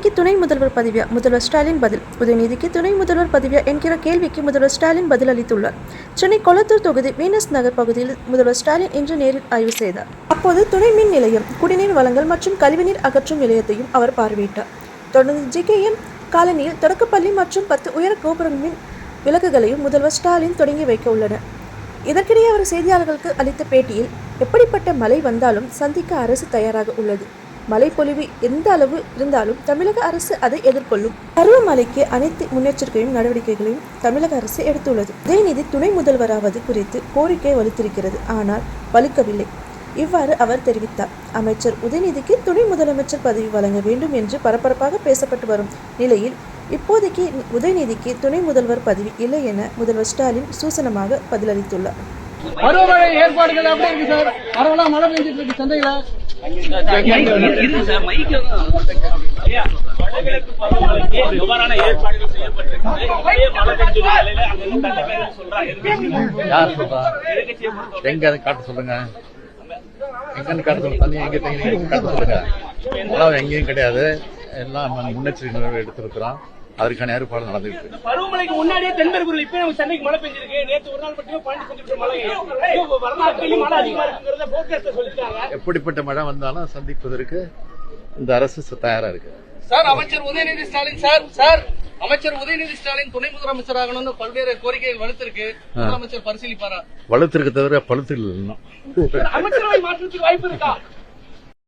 உதயநிதிக்கு துணை முதல்வர் பதவியா? முதல்வர் ஸ்டாலின் பதில். உதயநிதிக்கு துணை முதல்வர் பதவியா என்கிற கேள்விக்கு முதல்வர் ஸ்டாலின் பதில் அளித்துள்ளார். சென்னை கொளத்தூர் தொகுதி வீனஸ் நகர் பகுதியில் முதல்வர் ஸ்டாலின் இன்று நேரில் ஆய்வு செய்தார். அப்போது துணை மின் நிலையம், குடிநீர் வழங்கல் மற்றும் கழிவுநீர் அகற்றும் நிலையத்தையும் அவர் பார்வையிட்டார். தொடர்ந்து ஜிகேஎம் காலனியில் தொடக்கப்பள்ளி மற்றும் 10 உயர கோபுர மின் விளக்குகளையும் முதல்வர் ஸ்டாலின் தொடங்கி வைக்க உள்ளனர். இதற்கிடையே அவர் செய்தியாளர்களுக்கு அளித்த பேட்டியில், எப்படிப்பட்ட மழை வந்தாலும் சந்திக்க அரசு தயாராக உள்ளது. மழை பொழிவு எந்த அளவு இருந்தாலும் தமிழக அரசு அதை எதிர்கொள்ளும். பருவமழைக்கு அனைத்து முன்னெச்சரிக்கை நடவடிக்கைகளையும் தமிழக அரசு எடுத்துள்ளது. உதயநிதி துணை முதல்வராவது குறித்து கோரிக்கை வலுத்திருக்கிறது, ஆனால் வலுக்கவில்லை. இவ்வாறு அவர் தெரிவித்தார். அமைச்சர் உதயநிதிக்கு துணை முதலமைச்சர் பதவி வழங்க வேண்டும் என்று பரபரப்பாக பேசப்பட்டு வரும் நிலையில் இப்போதைக்கு உதயநிதிக்கு துணை முதல்வர் பதவி இல்லை என முதல்வர் ஸ்டாலின் சூசனமாக பதிலளித்துள்ளார். பருவமழை ஏற்பாடுகள் எப்படி இருக்கு சார்? பரவலா மழை பெஞ்சிட்டு இருக்கு சந்தையில. எங்க காட்ட சொல்லுங்க, எங்கன்னு காட்ட சொல்லுங்க, தண்ணி எங்க காட்ட சொல்லுங்க. அதாவது எங்கேயும் கிடையாது, எல்லாம் முன்னெச்சரிக்கை எடுத்திருக்கிறோம். அதற்கான ஏற்பாடு நடந்துருக்கு. பருவமழைக்கு முன்னாடியே தென்பெரும்பூர்ல இப்ப நம்ம சென்னைக்கு மழை பெஞ்சிருக்கு. நேற்று ஒரு நாள் மட்டுமே பாண்டிச்சேரி மழை அதிகமா இருக்குங்கிறத போர்காஸ்ட்ல சொல்லிட்டாங்க. எப்படிப்பட்ட மழை வந்தாலும் சந்திப்பதற்கு இந்த அரசு தயாரா இருக்கு. சார், அமைச்சர் உதயநிதி ஸ்டாலின் அமைச்சர் உதயநிதி ஸ்டாலின் துணை முதலமைச்சர் ஆகணும்னு பல்வேறு கோரிக்கைகள் வலுத்திருக்கு. முதலமைச்சர் பரிசீலிப்பாரா? வலுத்திருக்கு தவிர பழுத்து இல்லை. அமைச்சரவை மாற்றத்துக்கு வாய்ப்பு இருக்கா?